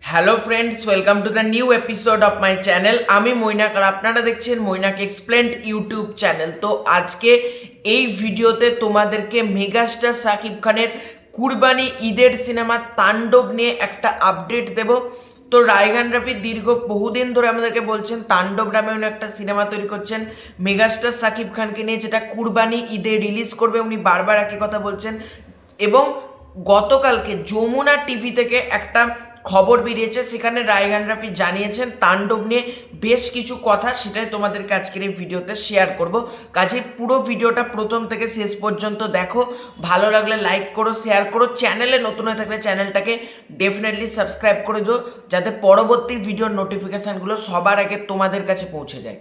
Hello friends, welcome to the new episode of my channel. আমি মৈনাক আর আপনারা দেখছেন Mainak explained YouTube channel. তো আজকে এই ভিডিওতে তোমাদেরকে মেগাস্টার শাকিব খানের কুরবানি ঈদের সিনেমা তাণ্ডব নিয়ে একটা আপডেট দেব। তো রায়হান রাফি দীর্ঘ বহুদিন ধরে আমাদেরকে বলছেন তাণ্ডব নামে উনি একটা সিনেমা তৈরি করছেন মেগাস্টার শাকিব খানকে নিয়ে, যেটা কুরবানি ঈদে রিলিজ করবে। উনি বারবার একই কথা বলছেন এবং গতকালকে যমুনা টিভি থেকে একটা খবর বেরিয়েছে, সেখানে রায়হান রাফি জানিয়েছেন তাণ্ডব নিয়ে বেশ কিছু কথা, সেটাই তোমাদেরকে আজকের এই ভিডিওতে শেয়ার করব। কাজে পুরো ভিডিওটা প্রথম থেকে শেষ পর্যন্ত দেখো। ভালো লাগলে লাইক করো, শেয়ার করো, চ্যানেলে নতুন হয়ে থাকলে চ্যানেলটাকে ডেফিনেটলি সাবস্ক্রাইব করে দিও, যাতে পরবর্তী ভিডিওর নোটিফিকেশানগুলো সবার আগে তোমাদের কাছে পৌঁছে যায়।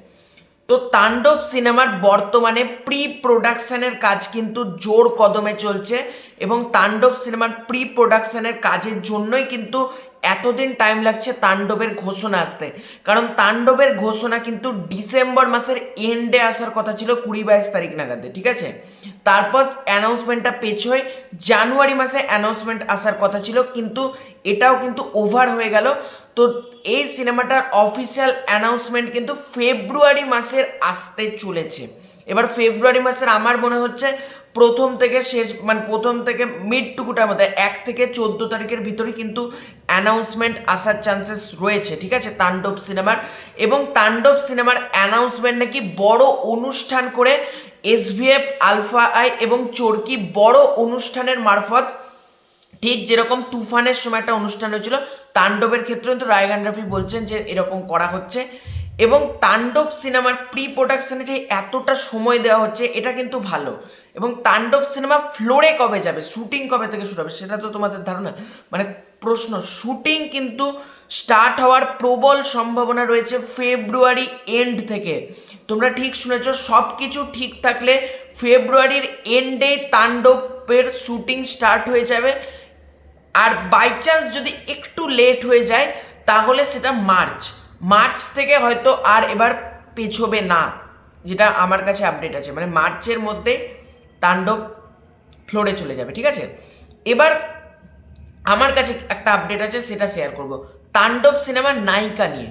তো তাণ্ডব সিনেমার বর্তমানে প্রি প্রোডাকশনের কাজ কিন্তু জোর কদমে চলছে এবং তাণ্ডব সিনেমার প্রি প্রোডাকশনের কাজের জন্যই কিন্তু এতদিন টাইম লাগছে তাণ্ডবের ঘোষণা আসতে। কারণ তাণ্ডবের ঘোষণা কিন্তু ডিসেম্বর মাসের এন্ডে আসার কথা ছিল, 20-22 তারিখ নাগাদে, ঠিক আছে। তারপর অ্যানাউন্সমেন্টটা পেছোয় জানুয়ারি মাসে অ্যানাউন্সমেন্ট আসার কথা ছিল, কিন্তু এটাও কিন্তু ওভার হয়ে গেল। তো এই সিনেমাটার অফিসিয়াল অ্যানাউন্সমেন্ট কিন্তু ফেব্রুয়ারি মাসের আসতে চলেছে। এবার ফেব্রুয়ারি মাসের আমার মনে হচ্ছে প্রথম থেকে শেষ, মানে প্রথম থেকে মিডটুকুটার মধ্যে 1 থেকে 14 তারিখের ভিতরে কিন্তু অ্যানাউন্সমেন্ট আসার চান্সেস রয়েছে, ঠিক আছে, তাণ্ডব সিনেমার। এবং তাণ্ডব সিনেমার অ্যানাউন্সমেন্ট নাকি বড় অনুষ্ঠান করে SVF, আলফা আই এবং চরকি বড় অনুষ্ঠানের মারফত, ঠিক যেরকম তুফানের সময় একটা অনুষ্ঠান হয়েছিল, তাণ্ডবের ক্ষেত্রে কিন্তু রায়হান রাফি বলছেন যে এরকম করা হচ্ছে। এবং তাণ্ডব সিনেমার প্রি প্রোডাকশনে যে এতটা সময় দেওয়া হচ্ছে এটা কিন্তু ভালো। এবং তাণ্ডব সিনেমা ফ্লোরে কবে যাবে, শুটিং কবে থেকে শুরু হবে সেটা তো তোমাদের ধারণা, মানে প্রশ্ন। শুটিং কিন্তু স্টার্ট হওয়ার প্রবল সম্ভাবনা রয়েছে ফেব্রুয়ারি এন্ড থেকে। তোমরা ঠিক শুনেছ, সব কিছু ঠিক থাকলে ফেব্রুয়ারির এন্ডে তাণ্ডবের শুটিং স্টার্ট হয়ে যাবে। আর বাই চান্স যদি একটু লেট হয়ে যায় তাহলে সেটা মার্চ থেকে হয়তো আর এবার পেছোবে না, যেটা আমার কাছে আপডেট আছে, মানে মার্চের মধ্যে তাণ্ডব ফ্লোরে চলে যাবে, ঠিক আছে। এবার আমার কাছে একটা আপডেট আছে, সেটা শেয়ার করব তাণ্ডব সিনেমার নায়িকা নিয়ে।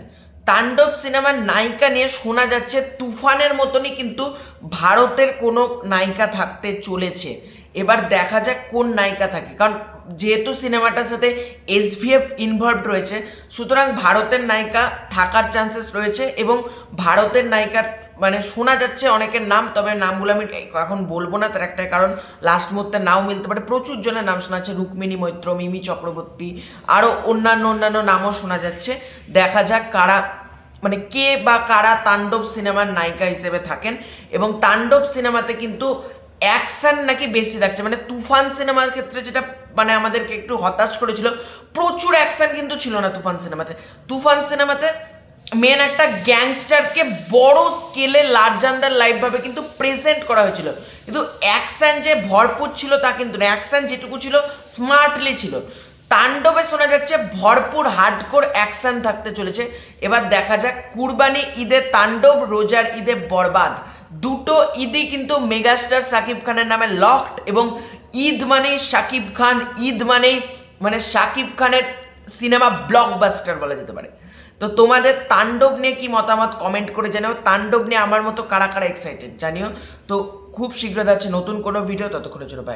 তাণ্ডব সিনেমার নায়িকা নিয়ে শোনা যাচ্ছে তুফানের মতনই কিন্তু ভারতের কোনো নায়িকা থাকতে চলেছে। এবার দেখা যাক কোন নায়িকা থাকে, কারণ যেহেতু সিনেমাটার সাথে SVF ইনভলভড রয়েছে, সুতরাং ভারতের নায়িকা থাকার চান্সেস রয়েছে। এবং ভারতের নায়িকার মানে শোনা যাচ্ছে অনেকের নাম, তবে নামগুলো আমি এখন বলবো না, তার একটা কারণ লাস্ট মুহূর্তে নাও মিলতে পারে। প্রচুর জনের নাম শোনা যাচ্ছে, রুক্মিণী মৈত্র, মিমি চক্রবর্তী, আরও অন্যান্য নামও শোনা যাচ্ছে। দেখা যাক কারা, মানে কে বা কারা তাণ্ডব সিনেমার নায়িকা হিসেবে থাকেন। এবং তাণ্ডব সিনেমাতে কিন্তু অ্যাকশন নাকি বেশি থাকছে, মানে তুফান সিনেমার ক্ষেত্রে যেটা মানে আমাদেরকে একটু হতাশ করেছিল, প্রচুর অ্যাকশন কিন্তু ছিল না তুফান সিনেমাতে মেন একটা গ্যাংস্টারকে বড় স্কেলে লার্জার দ্যান লাইফ ভাবে কিন্তু প্রেজেন্ট করা হয়েছিল, কিন্তু অ্যাকশন যে ভরপুর ছিল তা কিন্তু না, অ্যাকশন যেটুকু ছিল স্মার্টলি ছিল। তাণ্ডবে শোনা যাচ্ছে ভরপুর হার্ডকোর অ্যাকশন থাকতে চলেছে। এবার দেখা যাক কুরবানি ঈদে তাণ্ডব, রোজার ঈদে বরবাদ, দুটো ঈদই কিন্তু মেগাস্টার শাকিব খানের নামে লকড। এবং ঈদ মানেই শাকিব খান, ঈদ মানেই মানে শাকিব খানের সিনেমা ব্লকবাস্টার বলা যেতে পারে। তো তোমাদের তাণ্ডব নিয়ে কি মতামত কমেন্ট করে জানিও। তাণ্ডব নিয়ে আমার মতো কারা কারা এক্সাইটেড জানিও। তো খুব শীঘ্র যাচ্ছে নতুন কোনো ভিডিও, ততক্ষণের জন্য বাই।